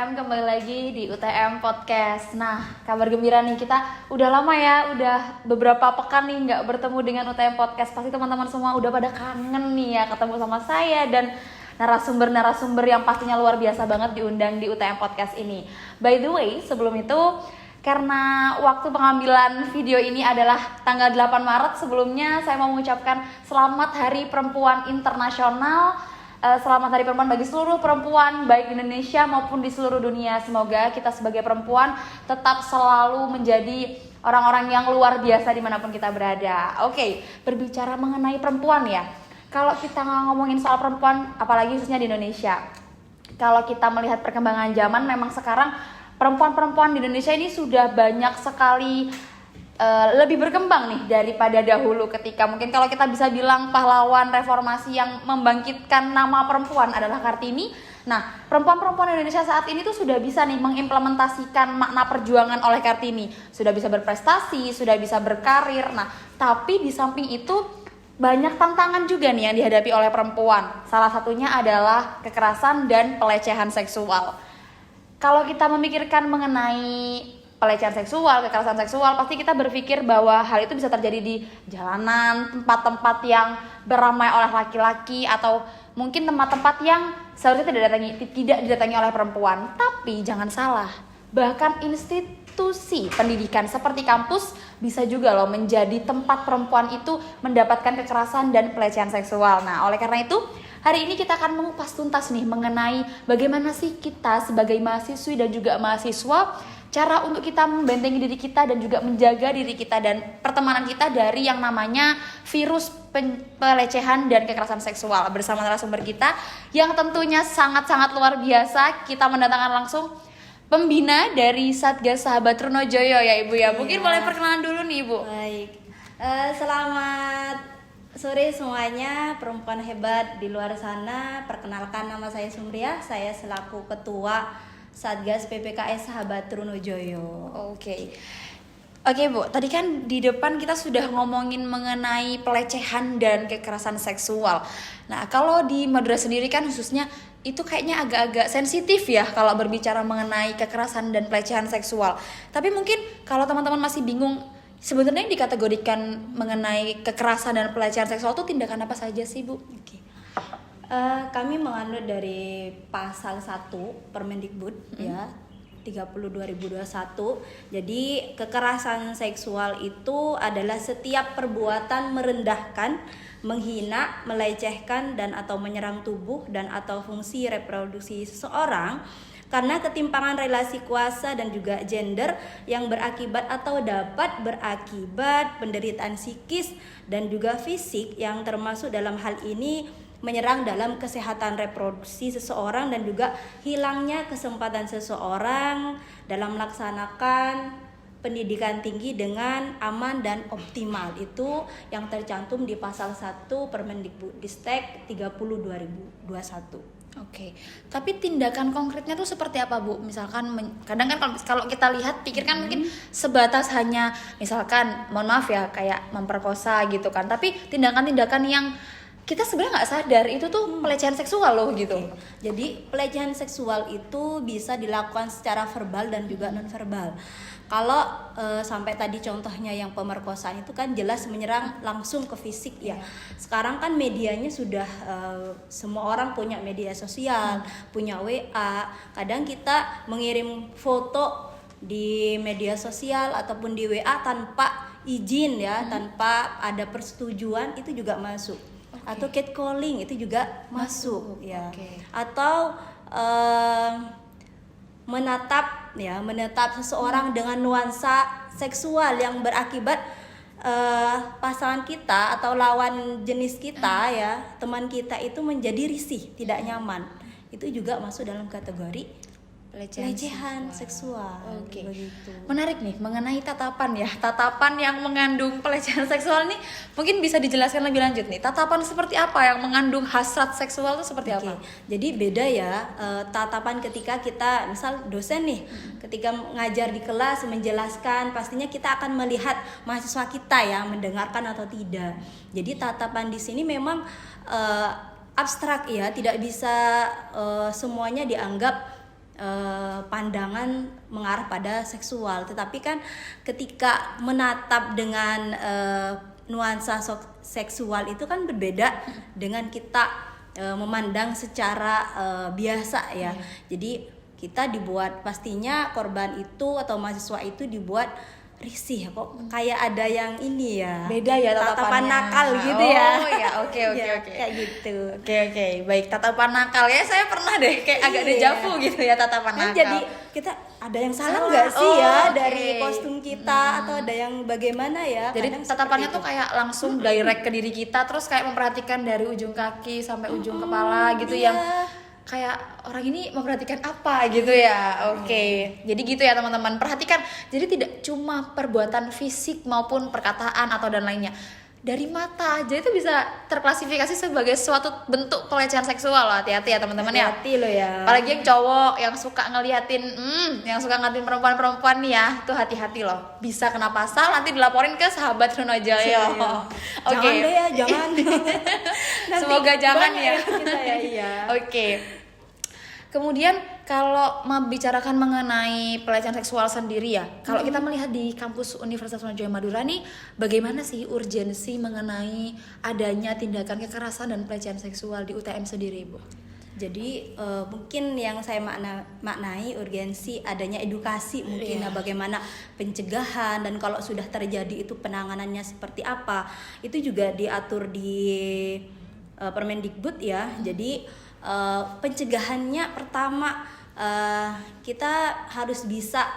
UTM, kembali lagi di UTM Podcast. Nah, kabar gembira nih, kita udah lama ya, udah beberapa pekan nih nggak bertemu dengan UTM Podcast. Pasti teman-teman semua udah pada kangen nih ya ketemu sama saya dan narasumber-narasumber yang pastinya luar biasa banget diundang di UTM Podcast ini. By the way, sebelum itu, karena waktu pengambilan video ini adalah tanggal 8 Maret, sebelumnya saya mau mengucapkan selamat Hari Perempuan Internasional. Selamat Hari Perempuan bagi seluruh perempuan baik di Indonesia maupun di seluruh dunia. Semoga kita sebagai perempuan tetap selalu menjadi orang-orang yang luar biasa dimanapun kita berada. Oke, berbicara mengenai perempuan ya. Kalau kita ngomongin soal perempuan, apalagi khususnya di Indonesia, kalau kita melihat perkembangan zaman, memang sekarang perempuan-perempuan di Indonesia ini sudah banyak sekali lebih berkembang nih daripada dahulu, ketika mungkin kalau kita bisa bilang pahlawan reformasi yang membangkitkan nama perempuan adalah Kartini. Nah, perempuan-perempuan Indonesia saat ini tuh sudah bisa nih mengimplementasikan makna perjuangan oleh Kartini, sudah bisa berprestasi, sudah bisa berkarir. Nah, tapi di samping itu banyak tantangan juga nih yang dihadapi oleh perempuan. Salah satunya adalah kekerasan dan pelecehan seksual. Kalau kita memikirkan mengenai pelecehan seksual, kekerasan seksual, pasti kita berpikir bahwa hal itu bisa terjadi di jalanan, tempat-tempat yang beramai oleh laki-laki, atau mungkin tempat-tempat yang seharusnya tidak didatangi oleh perempuan. Tapi jangan salah, bahkan institusi pendidikan seperti kampus bisa juga loh menjadi tempat perempuan itu mendapatkan kekerasan dan pelecehan seksual. Nah, oleh karena itu, hari ini kita akan mengupas tuntas nih mengenai bagaimana sih kita sebagai mahasiswi dan juga mahasiswa, cara untuk kita membentengi diri kita dan juga menjaga diri kita dan pertemanan kita dari yang namanya virus pelecehan dan kekerasan seksual. Bersama narasumber kita yang tentunya sangat-sangat luar biasa, kita mendatangkan langsung pembina dari Satgas Sahabat Trunojoyo ya Ibu ya. Mungkin boleh perkenalan dulu nih Ibu. Baik, selamat sore semuanya, perempuan hebat di luar sana. Perkenalkan, nama saya Sumriah, saya selaku Ketua Satgas PPKS Sahabat Trunojoyo. Oke Bu, tadi kan di depan kita sudah ngomongin mengenai pelecehan dan kekerasan seksual. Nah, kalau di Madura sendiri kan khususnya itu kayaknya agak-agak sensitif ya kalau berbicara mengenai kekerasan dan pelecehan seksual. Tapi mungkin kalau teman-teman masih bingung, sebenarnya yang dikategorikan mengenai kekerasan dan pelecehan seksual itu tindakan apa saja sih Bu? Oke. Kami menganut dari pasal 1 Permendikbud ya 30 2021. Jadi kekerasan seksual itu adalah setiap perbuatan merendahkan, menghina, melecehkan dan atau menyerang tubuh dan atau fungsi reproduksi seseorang karena ketimpangan relasi kuasa dan juga gender yang berakibat atau dapat berakibat penderitaan psikis dan juga fisik, yang termasuk dalam hal ini menyerang dalam kesehatan reproduksi seseorang dan juga hilangnya kesempatan seseorang dalam melaksanakan pendidikan tinggi dengan aman dan optimal. Itu yang tercantum di pasal 1 Permendikbudristek 30 2021. Oke, tapi tindakan konkretnya tuh seperti apa Bu? Misalkan kadang kan kalau kita lihat pikirkan mungkin sebatas hanya misalkan mohon maaf ya kayak memperkosa gitu kan. Tapi tindakan-tindakan yang kita sebenarnya nggak sadar itu tuh pelecehan seksual loh gitu. Jadi pelecehan seksual itu bisa dilakukan secara verbal dan juga non verbal. Kalau sampai tadi contohnya yang pemerkosaan itu kan jelas menyerang langsung ke fisik ya. Sekarang kan medianya sudah semua orang punya media sosial, punya WA. Kadang kita mengirim foto di media sosial ataupun di WA tanpa izin ya, tanpa ada persetujuan, itu juga masuk. Atau catcalling itu juga masuk ya. Atau menatap seseorang dengan nuansa seksual yang berakibat pasangan kita atau lawan jenis kita ya, teman kita itu menjadi risih, tidak nyaman. Itu juga masuk dalam kategori pelecehan seksual. Oke. Begitu. Menarik nih mengenai tatapan ya. Tatapan yang mengandung pelecehan seksual nih mungkin bisa dijelaskan lebih lanjut nih. Tatapan seperti apa yang mengandung hasrat seksual itu seperti apa? Jadi beda ya tatapan ketika kita misal dosen nih, ketika ngajar di kelas menjelaskan, pastinya kita akan melihat mahasiswa kita ya mendengarkan atau tidak. Jadi tatapan di sini memang abstrak ya, tidak bisa semuanya dianggap pandangan mengarah pada seksual. Tetapi kan ketika menatap dengan nuansa seksual itu kan berbeda dengan kita memandang secara biasa ya. Jadi kita dibuat, pastinya korban itu atau mahasiswa itu dibuat risih kok, kayak ada yang ini ya, beda ya tatapan tatapannya. nakal gitu ya. Oh ya, oke Ya, kayak gitu. Oke, baik, tatapan nakal ya, saya pernah deh kayak agak Iya. dejavu gitu ya tatapan Kan nakal. jadi kita ada yang salah Salah. nggak sih ya Oh, dari oke. kostum kita atau ada yang bagaimana ya? Jadi Kadang tatapannya seperti tuh itu. kayak langsung direct ke diri kita, terus kayak memperhatikan dari ujung kaki sampai ujung kepala gitu, iya. yang kayak orang ini memperhatikan apa gitu ya. Oke. Jadi gitu ya teman-teman. Perhatikan. Jadi tidak cuma perbuatan fisik maupun perkataan atau dan lainnya. Dari mata aja itu bisa terklasifikasi sebagai suatu bentuk pelecehan seksual loh. Hati-hati ya teman-teman ya. Hati loh ya. Apalagi yang cowok yang suka ngeliatin perempuan-perempuan nih ya, tuh hati-hati loh. Bisa kena pasal, nanti dilaporin ke sahabat Runojaya. Iya. Oke. Jangan deh ya, jangan. Nanti Semoga jangan banyak ya. kita ya, iya. Oke. Kemudian kalau membicarakan mengenai pelecehan seksual sendiri ya, kalau kita melihat di kampus Universitas Trunojoyo Madura nih, bagaimana sih urgensi mengenai adanya tindakan kekerasan dan pelecehan seksual di UTM sendiri, Bu? Jadi mungkin yang saya maknai urgensi adanya edukasi mungkin Iya. bagaimana pencegahan, dan kalau sudah terjadi itu penanganannya seperti apa, itu juga diatur di Permendikbud ya. Jadi pencegahannya pertama kita harus bisa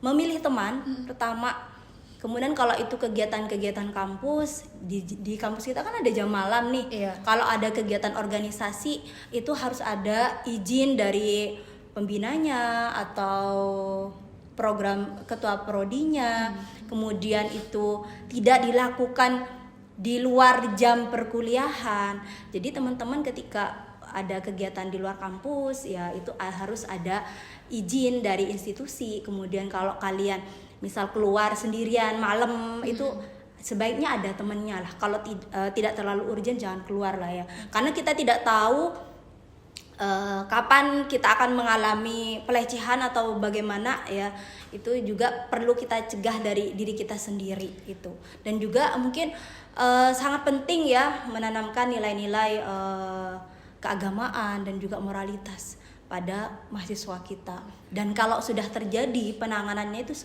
memilih teman pertama. Kemudian kalau itu kegiatan-kegiatan kampus, di kampus kita kan ada jam malam nih. Iya. Kalau ada kegiatan organisasi itu harus ada izin dari pembinanya atau program ketua prodinya. Kemudian itu tidak dilakukan di luar jam perkuliahan. Jadi teman-teman ketika ada kegiatan di luar kampus ya itu harus ada izin dari institusi. Kemudian kalau kalian misal keluar sendirian malam itu sebaiknya ada temennya lah. Kalau tidak terlalu urgent jangan keluar lah ya. Karena kita tidak tahu kapan kita akan mengalami pelecehan atau bagaimana ya. Itu juga perlu kita cegah dari diri kita sendiri itu. Dan juga mungkin sangat penting ya menanamkan nilai-nilai keagamaan dan juga moralitas pada mahasiswa kita. Dan kalau sudah terjadi penanganannya itu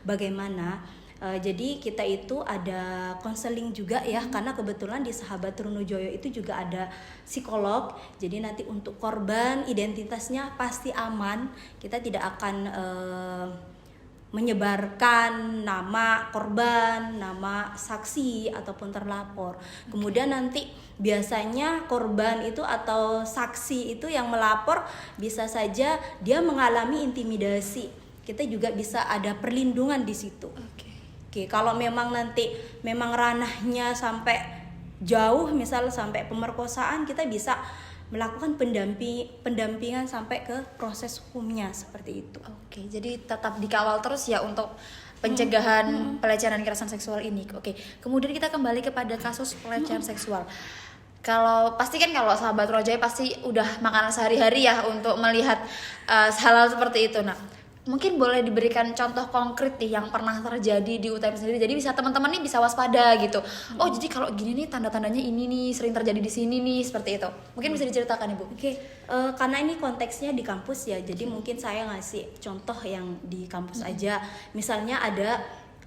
bagaimana? Jadi kita itu ada konseling juga ya, karena kebetulan di Sahabat Trunojoyo itu juga ada psikolog. Jadi nanti untuk korban identitasnya pasti aman. Kita tidak akan menyebarkan nama korban, nama saksi ataupun terlapor. Kemudian nanti biasanya korban itu atau saksi itu yang melapor bisa saja dia mengalami intimidasi. Kita juga bisa ada perlindungan di situ. Oke, kalau memang nanti memang ranahnya sampai jauh, misal sampai pemerkosaan, kita bisa melakukan pendampingan sampai ke proses hukumnya seperti itu. Oke, jadi tetap dikawal terus ya untuk pencegahan pelecehan dan kekerasan seksual ini. Oke, kemudian kita kembali kepada kasus pelecehan seksual. Kalau pasti kan kalau sahabat Rojai pasti udah makanan sehari-hari ya untuk melihat hal-hal seperti itu. Nah, mungkin boleh diberikan contoh konkret nih yang pernah terjadi di UTM sendiri. Jadi bisa teman-teman nih bisa waspada gitu. Oh, jadi kalau gini nih tanda-tandanya ini nih sering terjadi di sini nih, seperti itu. Mungkin bisa diceritakan Ibu. Oke, karena ini konteksnya di kampus ya, jadi mungkin saya ngasih contoh yang di kampus aja. Misalnya ada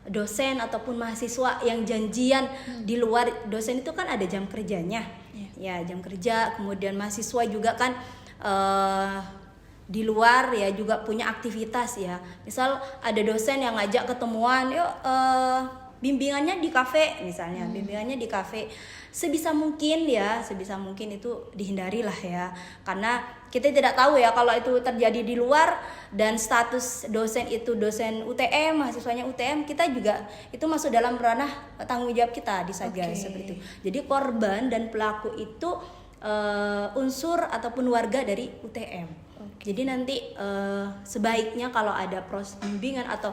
dosen ataupun mahasiswa yang janjian di luar, dosen itu kan ada jam kerjanya, ya jam kerja. Kemudian mahasiswa juga kan di luar ya juga punya aktivitas ya. Misal ada dosen yang ngajak ketemuan, yuk bimbingannya di kafe misalnya, bimbingannya di kafe. Sebisa mungkin itu dihindari lah ya, karena kita tidak tahu ya kalau itu terjadi di luar dan status dosen itu dosen UTM, mahasiswanya UTM, kita juga itu masuk dalam ranah tanggung jawab kita di Satgas seperti itu. Jadi korban dan pelaku itu unsur ataupun warga dari UTM. Jadi nanti sebaiknya kalau ada proses bimbingan atau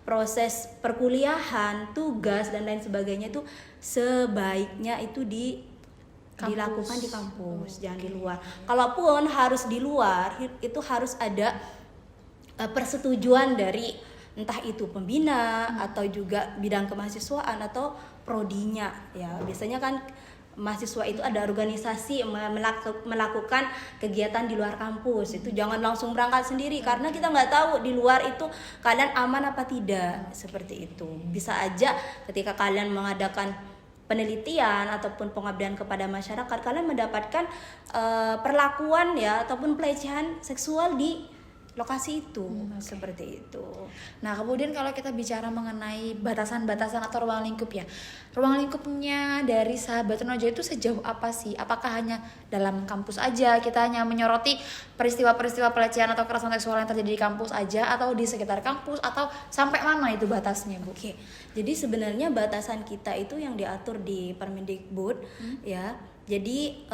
proses perkuliahan, tugas dan lain sebagainya itu sebaiknya itu dilakukan di kampus, jangan di luar. Kalaupun harus di luar, itu harus ada persetujuan dari entah itu pembina atau juga bidang kemahasiswaan atau prodinya ya. Biasanya kan mahasiswa itu ada organisasi melakukan kegiatan di luar kampus. Itu jangan langsung berangkat sendiri karena kita nggak tahu di luar itu kalian aman apa tidak, seperti itu. Bisa aja ketika kalian mengadakan penelitian ataupun pengabdian kepada masyarakat, kalian mendapatkan perlakuan ya ataupun pelecehan seksual di lokasi itu, seperti itu. Nah, kemudian kalau kita bicara mengenai batasan-batasan atau ruang lingkup ya, ruang lingkupnya dari Sahabat Remaja itu sejauh apa sih? Apakah hanya dalam kampus aja, kita hanya menyoroti peristiwa-peristiwa pelecehan atau kekerasan seksual yang terjadi di kampus aja, atau di sekitar kampus, atau sampai mana itu batasnya, Bu? Oke, jadi sebenarnya batasan kita itu yang diatur di Permendikbud, ya. Jadi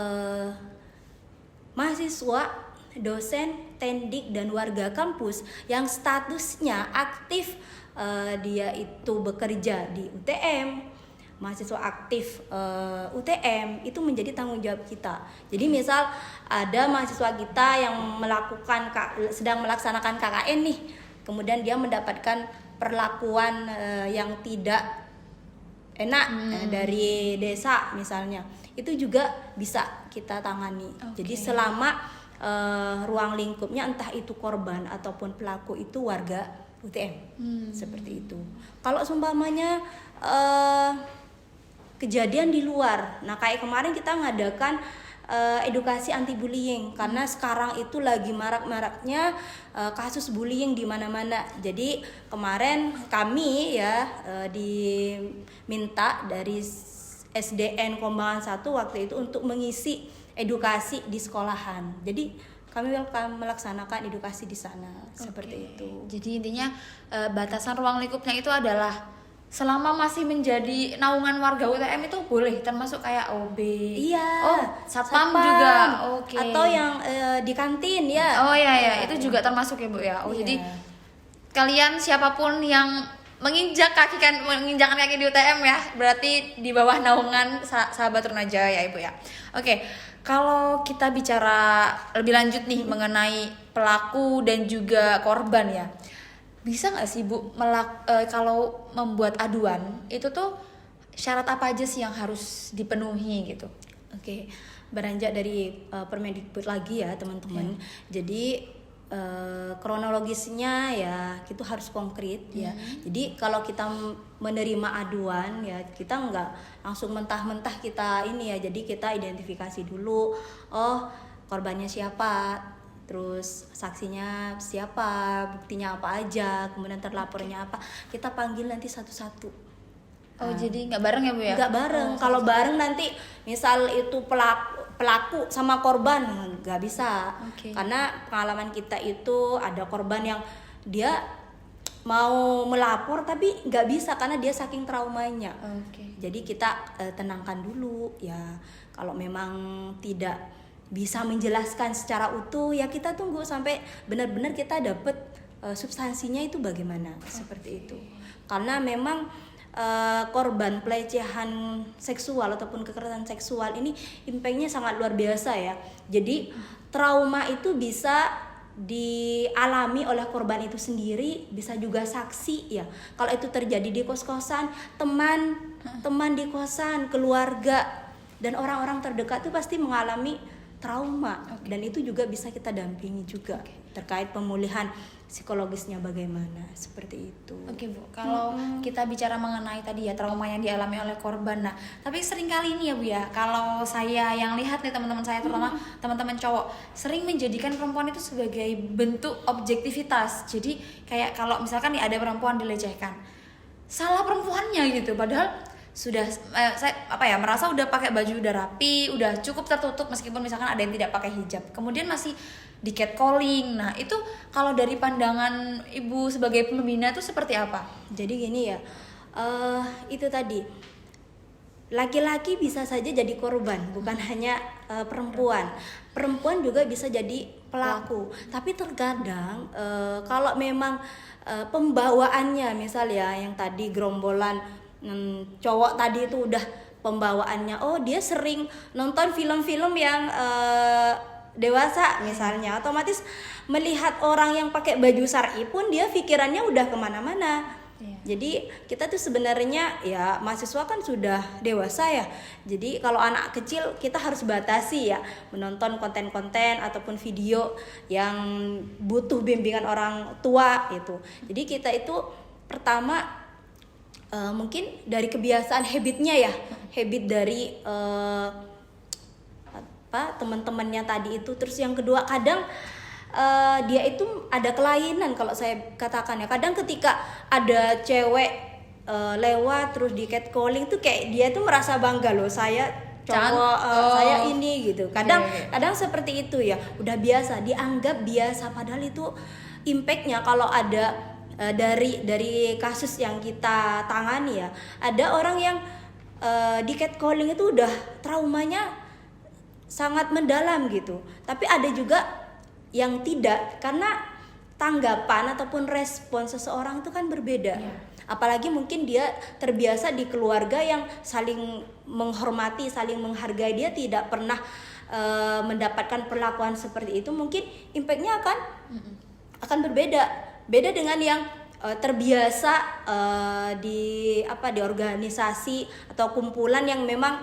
mahasiswa, dosen, tendik, dan warga kampus yang statusnya aktif, dia itu bekerja di UTM, mahasiswa aktif UTM, itu menjadi tanggung jawab kita. Jadi misal ada mahasiswa kita yang sedang melaksanakan KKN nih, kemudian dia mendapatkan perlakuan yang tidak enak dari desa misalnya, itu juga bisa kita tangani. Jadi selama ruang lingkupnya entah itu korban ataupun pelaku itu warga UTM, seperti itu. Kalau seumpamanya kejadian di luar, nah kayak kemarin kita ngadakan edukasi anti bullying karena sekarang itu lagi marak-maraknya kasus bullying di mana-mana. Jadi kemarin kami ya diminta dari SDN Kombangan 1 waktu itu untuk mengisi edukasi di sekolahan. Jadi kami akan melaksanakan edukasi di sana, seperti itu. Jadi intinya batasan ruang lingkupnya itu adalah selama masih menjadi naungan warga UTM itu boleh, termasuk kayak OB. Iya. Oh, satpam juga. Oke. Atau yang di kantin ya. Oh iya, itu juga termasuk ya, Bu ya. Oh, jadi kalian siapapun yang menginjakkan kaki di UTM ya, berarti di bawah naungan Sahabat Remaja ya, Ibu ya. Oke. Kalau kita bicara lebih lanjut nih mengenai pelaku dan juga korban ya, bisa nggak sih Bu kalau membuat aduan itu tuh syarat apa aja sih yang harus dipenuhi gitu? Oke, beranjak dari Permendikbud lagi ya teman-teman. Jadi kronologisnya ya itu harus konkret ya. Jadi kalau kita menerima aduan ya kita nggak langsung mentah-mentah kita ini ya. Jadi kita identifikasi dulu, oh korbannya siapa, terus saksinya siapa, buktinya apa aja, kemudian terlapornya apa. Kita panggil nanti satu-satu. Oh, jadi nggak bareng ya Bu ya? Nggak bareng. Kalau bareng nanti misal itu pelaku sama korban nggak bisa. Karena pengalaman kita itu ada korban yang dia mau melapor tapi nggak bisa karena dia saking traumanya. Jadi kita tenangkan dulu ya. Kalau memang tidak bisa menjelaskan secara utuh ya kita tunggu sampai benar-benar kita dapet substansinya itu bagaimana, seperti itu. Karena memang korban pelecehan seksual ataupun kekerasan seksual ini impactnya sangat luar biasa ya. Jadi trauma itu bisa dialami oleh korban itu sendiri, bisa juga saksi ya. Kalau itu terjadi di kos-kosan, teman di kosan, keluarga dan orang-orang terdekat itu pasti mengalami trauma. Dan itu juga bisa kita dampingi juga terkait pemulihan psikologisnya bagaimana, seperti itu. Oke Bu, kalau kita bicara mengenai tadi ya trauma yang dialami oleh korban, nah tapi sering kali ini ya Bu ya, kalau saya yang lihat nih teman-teman saya terutama teman-teman cowok sering menjadikan perempuan itu sebagai bentuk objektivitas. Jadi kayak kalau misalkan nih ada perempuan dilecehkan, salah perempuannya gitu, padahal sudah saya merasa udah pakai baju udah rapi, udah cukup tertutup meskipun misalkan ada yang tidak pakai hijab, kemudian masih di catcalling. Nah itu kalau dari pandangan Ibu sebagai pembina itu seperti apa? Jadi gini ya, itu tadi laki-laki bisa saja jadi korban, bukan hanya perempuan. Perempuan juga bisa jadi pelaku. Tapi terkadang kalau memang pembawaannya misal ya yang tadi gerombolan cowok tadi itu udah pembawaannya, oh dia sering nonton film-film yang dewasa misalnya, otomatis melihat orang yang pakai baju syar'i pun dia pikirannya udah kemana-mana. Jadi kita tuh sebenarnya ya mahasiswa kan sudah dewasa ya. Jadi kalau anak kecil kita harus batasi ya menonton konten-konten ataupun video yang butuh bimbingan orang tua itu. Jadi kita itu pertama mungkin dari kebiasaan habitnya ya, habit dari teman-temannya tadi itu. Terus yang kedua kadang dia itu ada kelainan kalau saya katakan ya. Kadang ketika ada cewek lewat terus di catcalling tuh kayak dia tuh merasa bangga loh, saya cowok, saya ini gitu. Kadang seperti itu ya. Udah biasa, dianggap biasa, padahal itu impactnya kalau ada dari kasus yang kita tangani ya. Ada orang yang di catcalling itu udah traumanya sangat mendalam gitu. Tapi ada juga yang tidak, karena tanggapan ataupun respon seseorang itu kan berbeda. Apalagi mungkin dia terbiasa di keluarga yang saling menghormati, saling menghargai, dia tidak pernah mendapatkan perlakuan seperti itu. Mungkin impactnya akan berbeda. Beda dengan yang terbiasa di organisasi atau kumpulan yang memang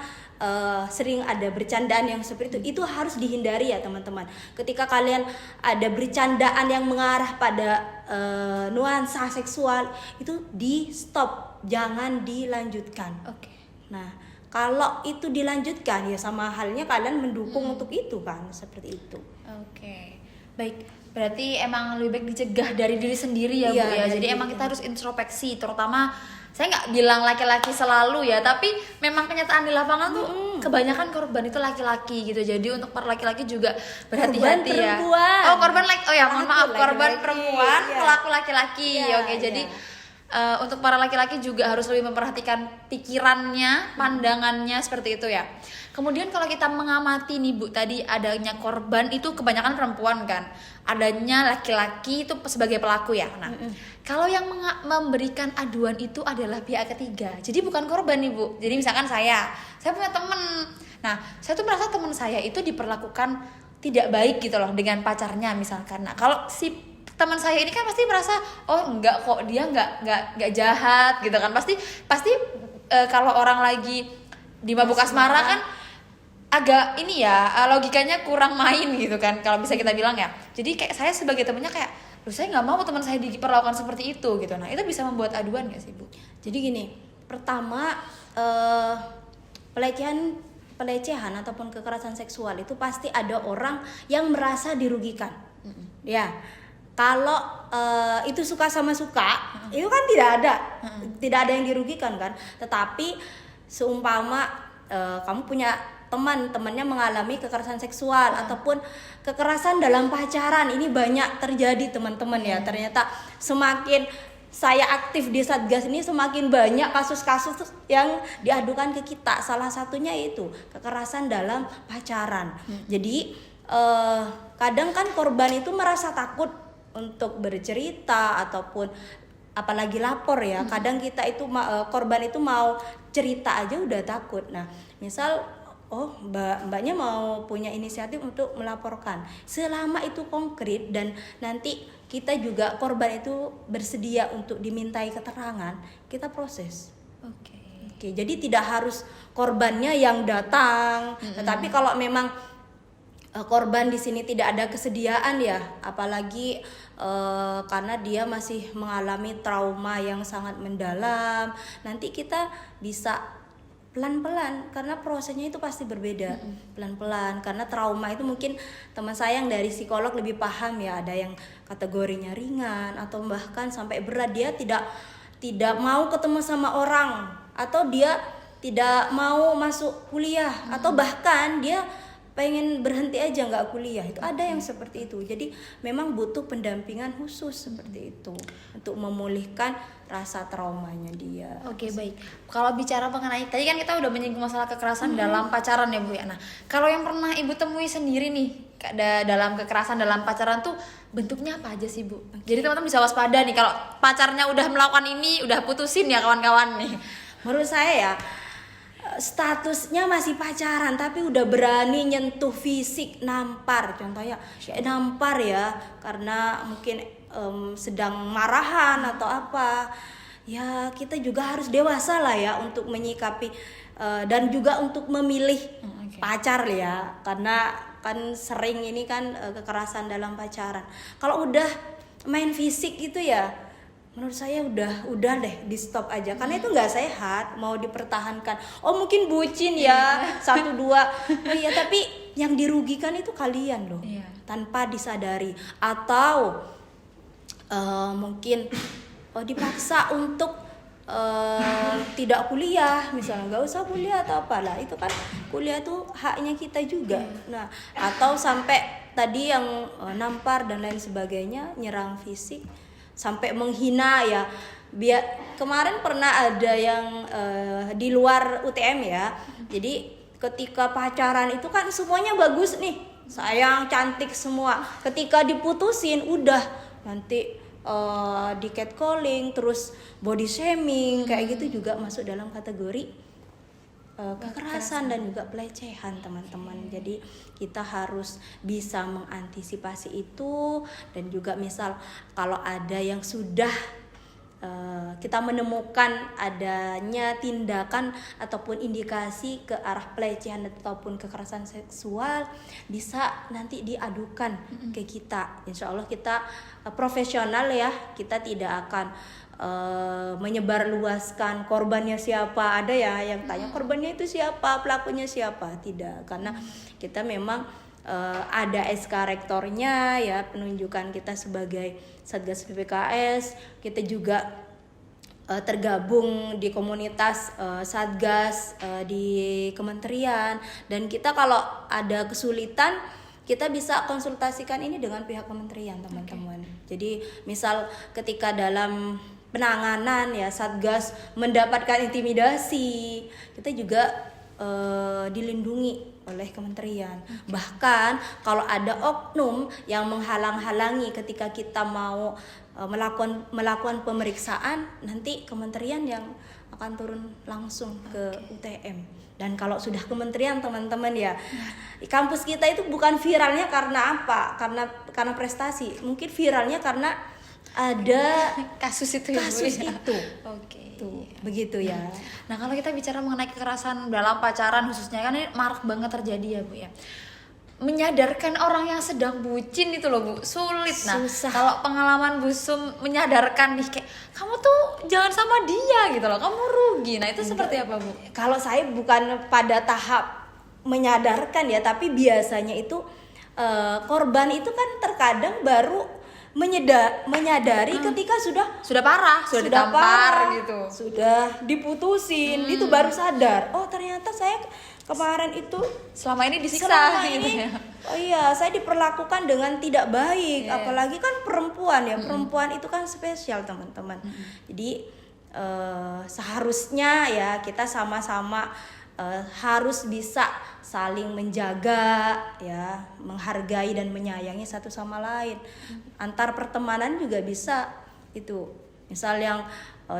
sering ada bercandaan yang seperti itu harus dihindari ya teman-teman. Ketika kalian ada bercandaan yang mengarah pada nuansa seksual, itu di stop, jangan dilanjutkan. Nah, kalau itu dilanjutkan ya sama halnya kalian mendukung untuk itu kan, seperti itu. Baik, berarti emang lebih baik dicegah dari diri sendiri ya Bu ya. Jadi emang kita harus introspeksi, terutama saya nggak bilang laki-laki selalu ya, tapi memang kenyataan di lapangan tuh kebanyakan korban itu laki-laki gitu. Jadi untuk para laki-laki juga berhati-hati ya. Korban perempuan, pelaku laki-laki. Jadi untuk para laki-laki juga harus lebih memperhatikan pikirannya, pandangannya seperti itu ya. Kemudian kalau kita mengamati nih Bu, tadi adanya korban itu kebanyakan perempuan kan, adanya laki-laki itu sebagai pelaku ya. Nah, kalau yang memberikan aduan itu adalah pihak ketiga, jadi bukan korban nih Bu. Jadi misalkan saya punya temen, nah saya tuh merasa teman saya itu diperlakukan tidak baik gitu loh dengan pacarnya misalkan. Nah kalau si teman saya ini kan pasti merasa, oh enggak kok, dia enggak jahat gitu kan. Pasti kalau orang lagi di mabuk asmara kan agak ini ya, logikanya kurang main gitu kan kalau bisa kita bilang ya. Jadi kayak saya sebagai temennya kayak, loh saya nggak mau teman saya diperlakukan seperti itu gitu. Nah itu bisa membuat aduan nggak sih Bu? Jadi gini, pertama pelecehan ataupun kekerasan seksual itu pasti ada orang yang merasa dirugikan. Ya, kalau itu suka sama suka, itu kan tidak ada yang dirugikan kan. Tetapi seumpama kamu punya temannya mengalami kekerasan seksual ataupun kekerasan dalam pacaran, ini banyak terjadi teman-teman ya. Ternyata semakin saya aktif di Satgas ini semakin banyak kasus-kasus yang diadukan ke kita. Salah satunya itu kekerasan dalam pacaran. Jadi kadang kan korban itu merasa takut untuk bercerita ataupun apalagi lapor ya. Kadang kita itu korban itu mau cerita aja udah takut. Nah, misal mbaknya mau punya inisiatif untuk melaporkan, selama itu konkret dan nanti kita juga korban itu bersedia untuk dimintai keterangan, kita proses. Oke, jadi tidak harus korbannya yang datang, tetapi kalau memang korban di sini tidak ada kesediaan ya, apalagi karena dia masih mengalami trauma yang sangat mendalam, nanti kita bisa pelan-pelan, karena prosesnya itu pasti berbeda. Pelan-pelan, karena trauma itu mungkin teman saya yang dari psikolog lebih paham ya, ada yang kategorinya ringan atau bahkan sampai berat. Dia tidak mau ketemu sama orang, atau dia tidak mau masuk kuliah, atau bahkan dia pengen berhenti aja nggak kuliah. Itu ada yang seperti itu. Jadi memang butuh pendampingan khusus seperti itu untuk memulihkan rasa traumanya dia. Oke, baik. Kalau bicara mengenai tadi kan kita udah menyinggung masalah kekerasan dalam pacaran ya Bu ya. Nah, kalau yang pernah Ibu temui sendiri nih dalam kekerasan dalam pacaran tuh bentuknya apa aja sih Bu? Jadi teman-teman bisa waspada nih kalau pacarnya udah melakukan ini, udah putusin ya kawan-kawan nih. Menurut saya ya, statusnya masih pacaran tapi udah berani nyentuh fisik, nampar contohnya, nampar ya karena mungkin sedang marahan atau apa, ya kita juga harus dewasa lah ya untuk menyikapi dan juga untuk memilih pacar ya, karena kan sering ini kan kekerasan dalam pacaran. Kalau udah main fisik gitu ya, menurut saya udah deh di stop aja, karena itu nggak sehat mau dipertahankan. Oh mungkin bucin ya satu dua, oh iya, tapi yang dirugikan itu kalian loh, tanpa disadari, atau mungkin dipaksa untuk tidak kuliah misalnya, nggak usah kuliah atau apalah, itu kan kuliah tuh haknya kita juga. Nah, atau sampai tadi yang nampar dan lain sebagainya, nyerang fisik sampai menghina ya. Kemarin pernah ada yang di luar UTM ya. Jadi ketika pacaran itu kan semuanya bagus nih, sayang, cantik semua. Ketika diputusin udah nanti di catcalling, terus body shaming, kayak gitu juga masuk dalam kategori kekerasan dan juga pelecehan, teman-teman. Jadi kita harus bisa mengantisipasi itu, dan juga misal kalau ada yang sudah kita menemukan adanya tindakan ataupun indikasi ke arah pelecehan ataupun kekerasan seksual, bisa nanti diadukan ke kita. Insya Allah kita profesional ya, kita tidak akan menyebarluaskan korbannya siapa. Ada ya yang tanya korbannya itu siapa, pelakunya siapa. Tidak, karena kita memang ada SK rektornya ya, penunjukan kita sebagai Satgas PPKS. Kita juga tergabung di komunitas Satgas di kementerian, dan kita kalau ada kesulitan kita bisa konsultasikan ini dengan pihak kementerian, teman-teman. Jadi misal ketika dalam penanganan ya Satgas mendapatkan intimidasi, kita juga dilindungi oleh kementerian. Bahkan kalau ada oknum yang menghalang-halangi ketika kita mau melakukan pemeriksaan, nanti kementerian yang akan turun langsung ke UTM. Dan kalau sudah kementerian, teman-teman ya, di kampus kita itu bukan viralnya karena apa? Karena prestasi. Mungkin viralnya karena ada kasus itu ya, kasus Bu, ya? itu. Oke. Tuh, begitu ya. Nah, kalau kita bicara mengenai kekerasan dalam pacaran khususnya, kan ini marak banget terjadi ya, Bu ya. Menyadarkan orang yang sedang bucin itu loh, Bu, sulit. Nah, Susah. kalau pengalaman Bu Sum menyadarkan nih, kayak kamu tuh jangan sama dia gitu loh, kamu rugi. Nah, itu seperti apa, Bu? Kalau saya bukan pada tahap menyadarkan ya, tapi biasanya itu korban itu kan terkadang baru menyadari ketika sudah parah, sudah ditampar parah, gitu, sudah diputusin, itu baru sadar, oh ternyata saya kemarin itu selama ini disiksa gitu ini, ya. oh iya, saya diperlakukan dengan tidak baik. Apalagi kan perempuan ya, perempuan itu kan spesial, teman-teman. Jadi seharusnya ya kita sama-sama harus bisa saling menjaga ya, menghargai dan menyayangi satu sama lain. Antar pertemanan juga bisa itu. Misal yang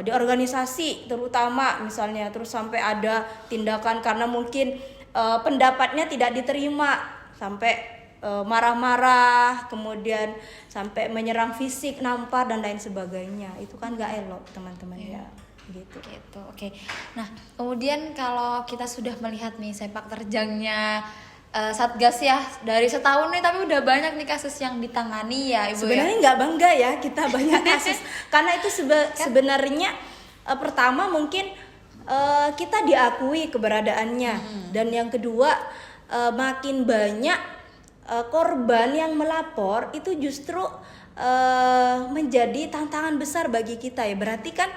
di organisasi terutama misalnya, terus sampai ada tindakan karena mungkin pendapatnya tidak diterima, sampai marah-marah, kemudian sampai menyerang fisik, nampar dan lain sebagainya. Itu kan gak elok, teman-teman ya. Gitu. Oke. Nah, kemudian kalau kita sudah melihat nih sepak terjangnya Satgas ya, dari setahun nih tapi udah banyak nih kasus yang ditangani ya, Ibu. Sebenarnya nggak bangga ya kita banyak kasus karena itu sebenarnya pertama mungkin kita diakui keberadaannya, dan yang kedua makin banyak korban yang melapor, itu justru menjadi tantangan besar bagi kita ya. Berarti kan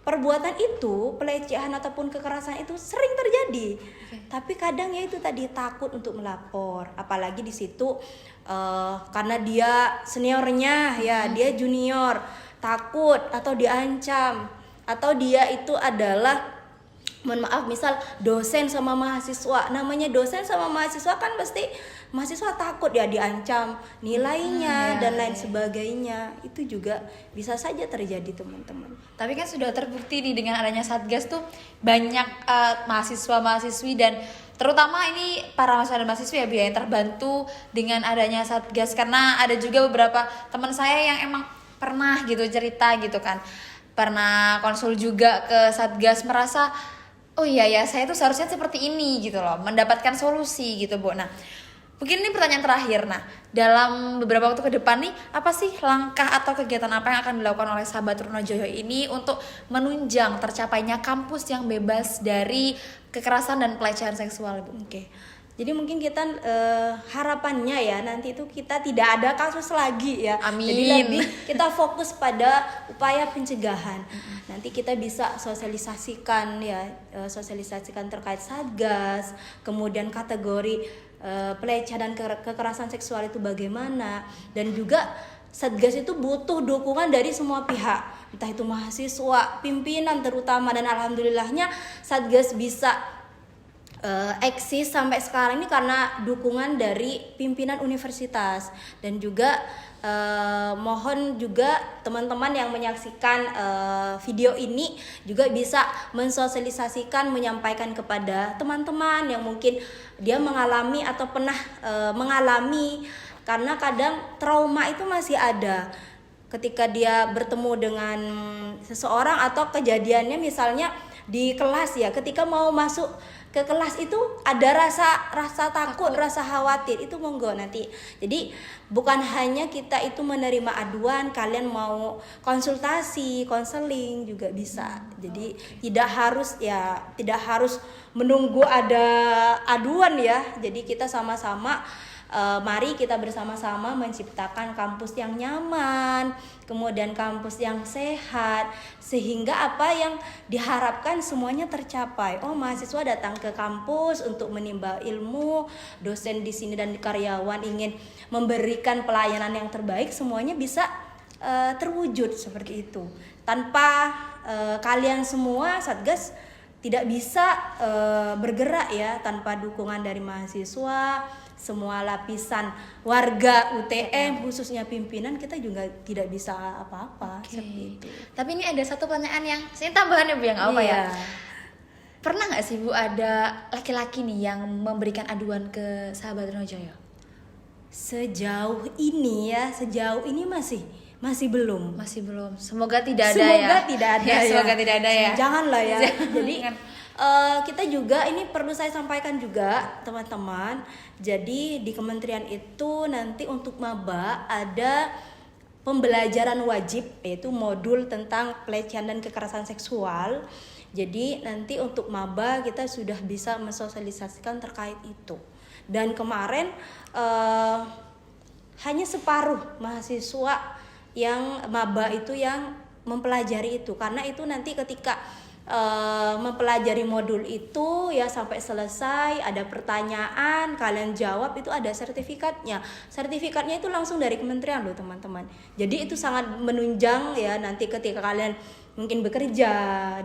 perbuatan itu, pelecehan ataupun kekerasan itu sering terjadi. Tapi kadang ya itu tadi, takut untuk melapor, apalagi di situ karena dia seniornya ya, dia junior, takut atau diancam, atau dia itu adalah mohon maaf, misal dosen sama mahasiswa, namanya dosen sama mahasiswa kan pasti mahasiswa takut ya diancam nilainya dan lain sebagainya. Itu juga bisa saja terjadi, teman-teman. Tapi kan sudah terbukti nih dengan adanya Satgas tuh banyak mahasiswa-mahasiswi dan terutama ini para mahasiswa dan mahasiswi ya Bu ya, yang terbantu dengan adanya Satgas, karena ada juga beberapa teman saya yang emang pernah gitu cerita gitu kan, pernah konsul juga ke Satgas, merasa oh iya ya saya tuh seharusnya seperti ini gitu loh, mendapatkan solusi gitu Bu. Nah mungkin ini pertanyaan terakhir, nah dalam beberapa waktu ke depan nih apa sih langkah atau kegiatan apa yang akan dilakukan oleh Sahabat Trunojoyo ini untuk menunjang tercapainya kampus yang bebas dari kekerasan dan pelecehan seksual Bu? Oke. Jadi mungkin kita harapannya ya nanti itu kita tidak ada kasus lagi ya. Amin. Jadi lebih kita fokus pada upaya pencegahan. Nanti kita bisa sosialisasikan ya, sosialisasikan terkait Satgas, kemudian kategori pelecehan dan kekerasan seksual itu bagaimana, dan juga Satgas itu butuh dukungan dari semua pihak, entah itu mahasiswa, pimpinan terutama, dan alhamdulillahnya Satgas bisa eksis sampai sekarang ini karena dukungan dari pimpinan universitas. Dan juga mohon juga teman-teman yang menyaksikan video ini juga bisa mensosialisasikan, menyampaikan kepada teman-teman yang mungkin dia mengalami atau pernah mengalami, karena kadang trauma itu masih ada ketika dia bertemu dengan seseorang, atau kejadiannya misalnya di kelas ya, ketika mau masuk ke kelas itu ada rasa takut, rasa khawatir, itu monggo nanti. Jadi bukan hanya kita itu menerima aduan, kalian mau konsultasi, konseling juga bisa. Jadi tidak harus menunggu ada aduan ya. Jadi kita sama-sama mari kita bersama-sama menciptakan kampus yang nyaman, kemudian kampus yang sehat, sehingga apa yang diharapkan semuanya tercapai. Oh, mahasiswa datang ke kampus untuk menimba ilmu, dosen di sini dan karyawan ingin memberikan pelayanan yang terbaik, semuanya bisa terwujud seperti itu. Tanpa kalian semua, Satgas tidak bisa bergerak ya, tanpa dukungan dari mahasiswa, semua lapisan warga UTM, khususnya pimpinan, kita juga tidak bisa apa-apa. Seperti itu. Tapi ini ada satu pertanyaan yang saya tambahan ya Bu, yang apa ya? Pernah nggak sih Bu ada laki-laki nih yang memberikan aduan ke Sahabat Trunojoyo? Sejauh ini masih belum. Masih belum. Semoga tidak ada Semoga ya. tidak ada ya. ya. Semoga tidak ada ya. Janganlah ya. Jadi kita juga, ini perlu saya sampaikan juga teman-teman. Jadi di kementerian itu nanti untuk maba ada pembelajaran wajib, yaitu modul tentang pelecehan dan kekerasan seksual. Jadi nanti untuk maba kita sudah bisa mensosialisasikan terkait itu. Dan kemarin hanya separuh mahasiswa yang maba itu yang mempelajari itu, karena itu nanti ketika mempelajari modul itu ya sampai selesai, ada pertanyaan kalian jawab, itu ada sertifikatnya itu langsung dari kementerian loh teman-teman. Jadi itu sangat menunjang ya, nanti ketika kalian mungkin bekerja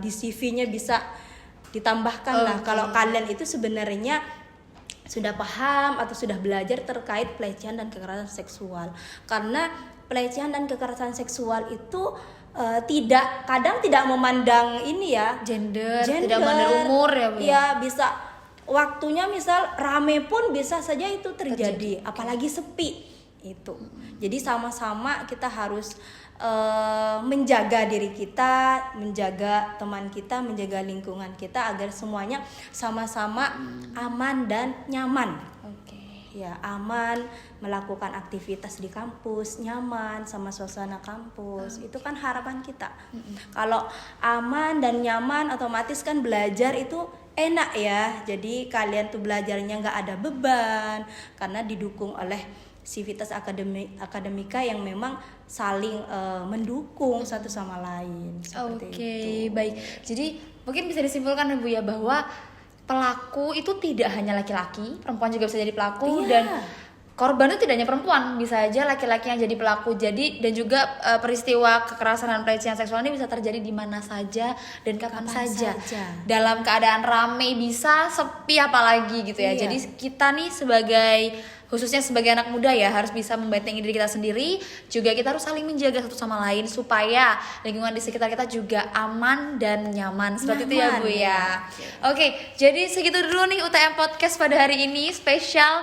di CV-nya bisa ditambahkan lah kalau kalian itu sebenarnya sudah paham atau sudah belajar terkait pelecehan dan kekerasan seksual. Karena pelecehan dan kekerasan seksual itu kadang tidak memandang ini ya, gender, tidak memandang umur ya Bu. Ya bisa waktunya, misal rame pun bisa saja itu terjadi. Apalagi sepi itu. Jadi sama-sama kita harus menjaga diri kita, menjaga teman kita, menjaga lingkungan kita agar semuanya sama-sama aman dan nyaman. Ya, aman melakukan aktivitas di kampus, nyaman sama suasana kampus. Itu kan harapan kita. Kalau aman dan nyaman, otomatis kan belajar itu enak ya. Jadi kalian tuh belajarnya nggak ada beban karena didukung oleh sivitas akademika yang memang saling mendukung satu sama lain. Oke, baik. Jadi mungkin bisa disimpulkan Bu ya bahwa pelaku itu tidak hanya laki-laki, perempuan juga bisa jadi pelaku. Dan korban itu tidak hanya perempuan, bisa aja laki-laki yang jadi pelaku. Jadi dan juga peristiwa kekerasan dan pelecehan seksual ini bisa terjadi di mana saja dan kapan saja. Dalam keadaan rame, bisa sepi apalagi gitu ya. Iya. Jadi kita nih khususnya sebagai anak muda ya, harus bisa membentengi diri kita sendiri. Juga kita harus saling menjaga satu sama lain supaya lingkungan di sekitar kita juga aman dan nyaman. Seperti itu ya Bu ya. Oke, jadi segitu dulu nih UTM Podcast pada hari ini, spesial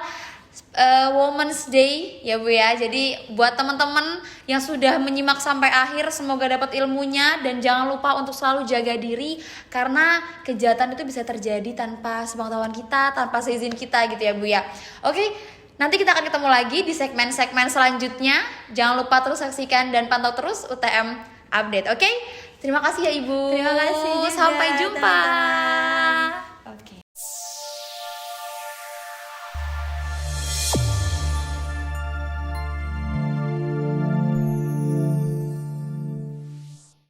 Women's Day ya Bu ya. Jadi buat teman-teman yang sudah menyimak sampai akhir, semoga dapat ilmunya dan jangan lupa untuk selalu jaga diri, karena kejahatan itu bisa terjadi tanpa sepengetahuan kita, tanpa seizin kita gitu ya Bu ya. Oke, nanti kita akan ketemu lagi di segmen-segmen selanjutnya. Jangan lupa terus saksikan dan pantau terus UTM Update. Oke? Terima kasih ya Ibu. Terima kasih juga, Sampai jumpa. teman-teman.